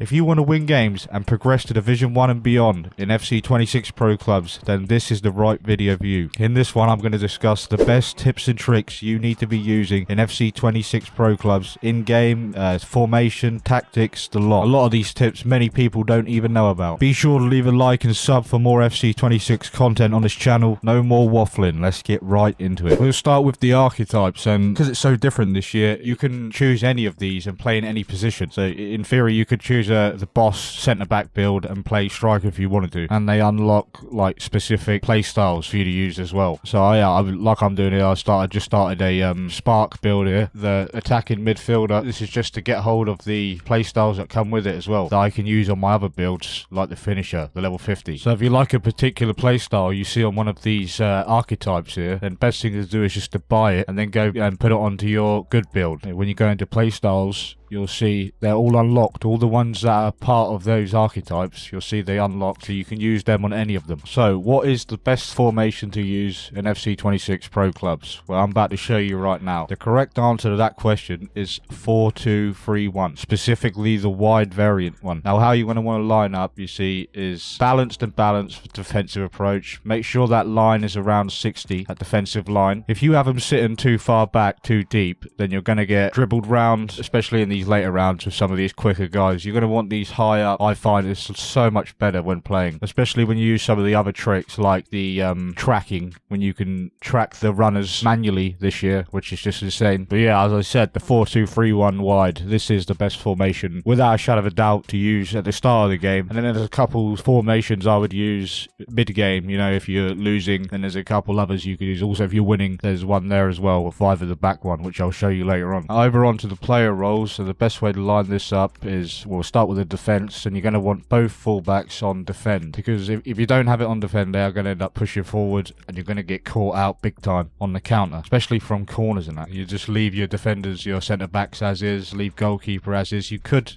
If you want to win games and progress to Division 1 and beyond in FC26 Pro clubs, then this is the right video for you. In this one, I'm going to discuss the best tips and tricks you need to be using in FC26 Pro clubs, in-game, formation, tactics, the lot. A lot of these tips many people don't even know about. Be sure to leave a like and sub for more FC26 content on this channel. No more waffling, let's get right into it. We'll start with the archetypes, and because it's so different this year, you can choose any of these and play in any position. So in theory, you could choose the boss centre-back build and play striker if you wanted to, and they unlock like specific play styles for you to use as well. So yeah, like I'm doing here, I just started a spark build here, the attacking midfielder. This is just to get hold of the play styles that come with it as well, that I can use on my other builds, like the finisher, the level 50. So if you like a particular play style you see on one of these archetypes here, then best thing to do is just to buy it and then go and put it onto your good build. When you go into play styles, you'll see they're all unlocked. All the ones that are part of those archetypes, you'll see they unlocked, so you can use them on any of them. So what is the best formation to use in FC26 Pro clubs? Well, I'm about to show you right now. The correct answer to that question is 4-2-3-1, specifically the wide variant one. Now, how you're going to want to line up, you see, is balanced and balanced defensive approach. Make sure that line is around 60, that defensive line. If you have them sitting too far back, too deep, then you're going to get dribbled round, especially in these later rounds with some of these quicker guys. You're going to want these high up. I find it's so much better when playing, especially when you use some of the other tricks like the tracking, when you can track the runners manually this year, which is just insane. But yeah, as I said, the 4-2-3-1 wide, this is the best formation without a shadow of a doubt to use at the start of the game. And then there's a couple formations I would use mid game, you know, if you're losing, and there's a couple others you could use. Also, if you're winning, there's one there as well, with either the back one, which I'll show you later on. Over onto the player roles. So the best way to line this up is, we'll start with the defense, and you're going to want both fullbacks on defend, because if you don't have it on defend, they are going to end up pushing forward and you're going to get caught out big time on the counter, especially from corners and that. You just leave your defenders, your centre backs as is, leave goalkeeper as is. You could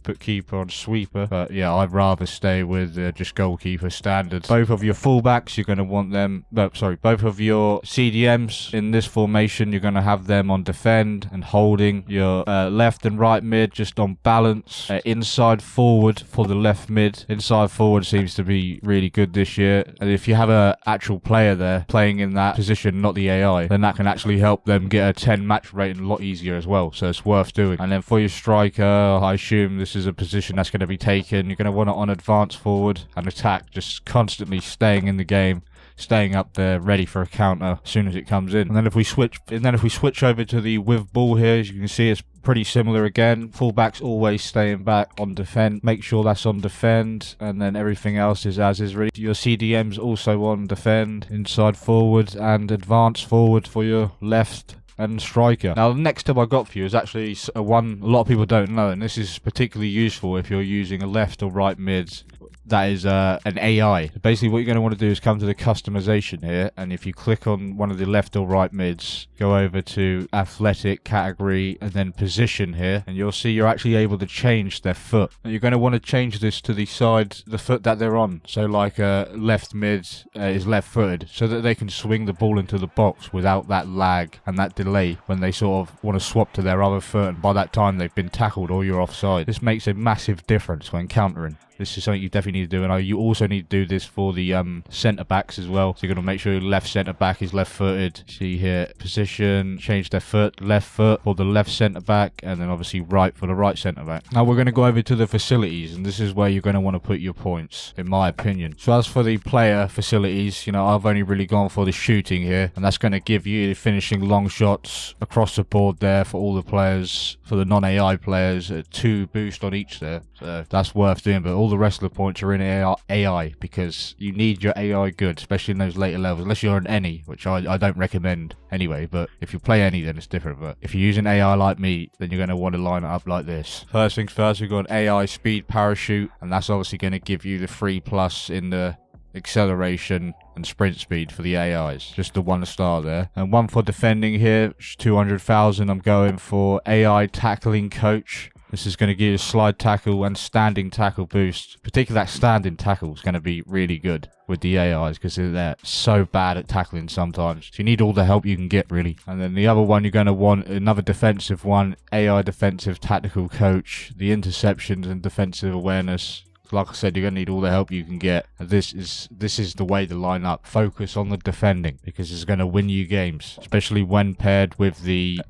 put keeper on sweeper, but yeah, I'd rather stay with just goalkeeper standard. Both of your fullbacks, you're going to want them, both of your CDMs in this formation, you're going to have them on defend and holding. Your left and right mid just on balance. Inside forward for the left mid. Inside forward seems to be really good this year, and if you have an actual player there playing in that position, not the AI, then that can actually help them get a 10 match rating a lot easier as well, so it's worth doing. And then for your striker, I assume this is a position that's going to be taken. You're going to want it on advance forward and attack, just constantly staying in the game, staying up there ready for a counter as soon as it comes in. And then if we switch over to the with ball here, as you can see, it's pretty similar again. Fullbacks always staying back on defend. Make sure that's on defend, and then everything else is as is really. Your CDM's also on defend, inside forward and advance forward for your left and striker. Now, the next tip I got for you is actually one a lot of people don't know, and this is particularly useful if you're using a left or right mid that is an AI. Basically, what you're going to want to do is come to the customization here, and if you click on one of the left or right mids, go over to athletic category and then position here, and you'll see you're actually able to change their foot. And you're going to want to change this to the side, the foot that they're on. So like left mid is left footed, so that they can swing the ball into the box without that lag and that delay when they sort of want to swap to their other foot, and by that time they've been tackled or you're offside. This makes a massive difference when countering. This is something you definitely need to do, and you also need to do this for the centre backs as well. So you're going to make sure your left centre back is left footed. See here, position, change their foot, left foot for the left centre back, and then obviously right for the right centre back. Now we're going to go over to the facilities, and this is where you're going to want to put your points, in my opinion. So as for the player facilities, you know, I've only really gone for the shooting here, and that's going to give you the finishing long shots across the board there for all the players. For the non-AI players, 2 boost on each there, so that's worth doing. But all the rest of the points are in AI, because you need your AI good, especially in those later levels, unless you're an any, which I don't recommend anyway. But if you play any, then it's different. But if you're using AI like me, then you're going to want to line it up like this. First things first, we've got an AI speed parachute, and that's obviously going to give you the 3+ in the acceleration and sprint speed for the AIs. Just the 1 star there. And one for defending here, 200,000. I'm going for AI tackling coach. This is going to give you a slide tackle and standing tackle boost. Particularly that standing tackle is going to be really good with the AIs because they're so bad at tackling sometimes. So you need all the help you can get, really. And then the other one, you're going to want another defensive one, AI defensive tactical coach, the interceptions and defensive awareness. Like I said, you're going to need all the help you can get. This is the way to line up. Focus on the defending because it's going to win you games, especially when paired with the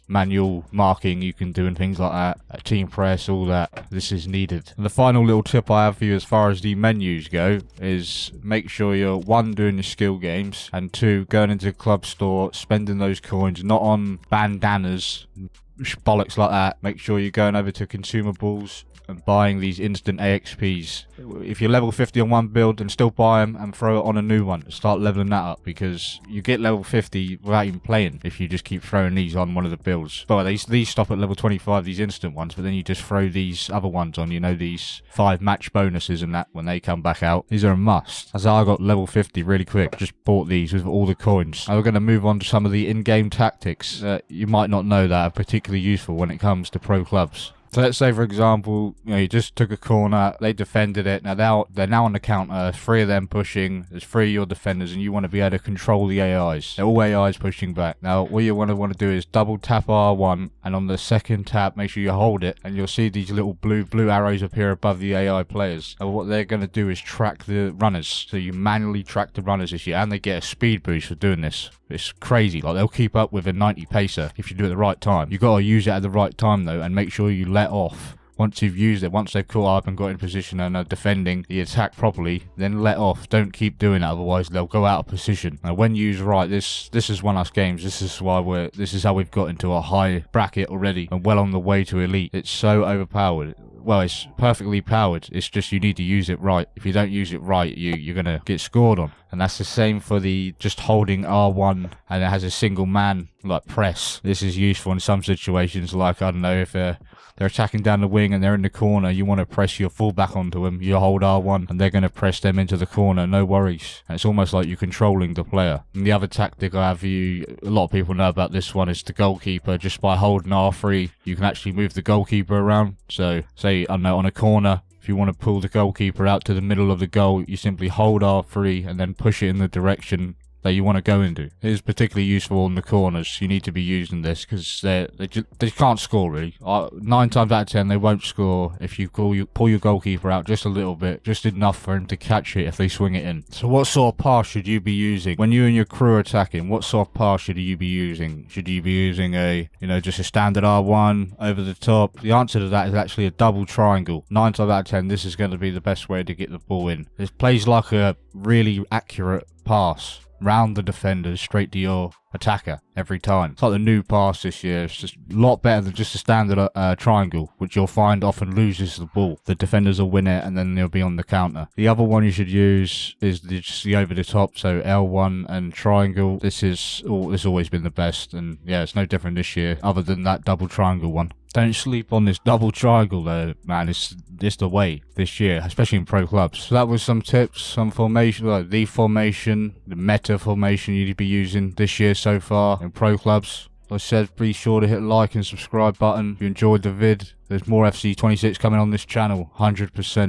manual marking you can do and things like that. Team press, all that. This is needed. And the final little tip I have for you as far as the menus go is make sure you're 1, doing your skill games, and 2, going into the club store, spending those coins, not on bandanas, bollocks like that. Make sure you're going over to consumables and buying these instant AXPs. If you're level 50 on one build, then still buy them and throw it on a new one. Start leveling that up because you get level 50 without even playing if you just keep throwing these on one of the builds. But these stop at level 25, these instant ones, but then you just throw these other ones on, you know, these 5 match bonuses and that when they come back out. These are a must. As I got level 50 really quick, just bought these with all the coins. Now we're going to move on to some of the in-game tactics that you might not know that are particularly useful when it comes to pro clubs. So let's say, for example, you just took a corner, they defended it, now they're now on the counter, 3 of them pushing, there's 3 of your defenders, and you want to be able to control the AIs. They're all AIs pushing back. Now, what you want to do is double tap R1, and on the second tap, make sure you hold it, and you'll see these little blue arrows appear above the AI players. And what they're going to do is track the runners. So you manually track the runners this year, and they get a speed boost for doing this. It's crazy. Like, they'll keep up with a 90 pacer if you do it at the right time. You got to use it at the right time, though, and make sure you let off. Once you've used it, once they've caught up and got in position and are defending the attack properly, then let off. Don't keep doing it, otherwise they'll go out of position. Now, when used right, this has won us games. This is how we've got into a high bracket already and well on the way to elite. It's so overpowered. Well, it's perfectly powered. It's just you need to use it right. If you don't use it right, you're gonna get scored on. And that's the same for the just holding R1 and it has a single man like press. This is useful in some situations, like, I don't know, if they're attacking down the wing and they're in the corner, you want to press your fullback onto them, you hold R1 and they're going to press them into the corner, no worries. And it's almost like you're controlling the player. And the other tactic I have for you, a lot of people know about this one, is the goalkeeper. Just by holding R3, you can actually move the goalkeeper around. So, say, I don't know, on a corner, if you want to pull the goalkeeper out to the middle of the goal, you simply hold R3 and then push it in the direction that you want to go into. It is particularly useful in the corners. You need to be using this because they can't score, really. 9 times out of 10 they won't score if you pull your goalkeeper out just a little bit, just enough for him to catch it if they swing it in. So what sort of pass should you be using when you and your crew are attacking? What sort of pass should you be using? Should you be using just a standard R1 over the top? The answer to that is actually a double triangle. 9 times out of 10 this is going to be the best way to get the ball in. This plays like a really accurate pass round the defenders straight to your attacker every time. It's like the new pass this year. It's just a lot better than just a standard triangle, which you'll find often loses the ball. The defenders will win it and then they'll be on the counter. The other one you should use is just the over the top, so L1 and triangle. This has always been the best, and yeah, it's no different this year other than that double triangle one. Don't sleep on this double triangle though, man. It's the way this year, especially in pro clubs. So that was some tips, some formation, like the formation, the meta formation you need to be using this year so far in pro clubs. Like I said, be sure to hit the like and subscribe button if you enjoyed the vid. There's more FC 26 coming on this channel, 100%.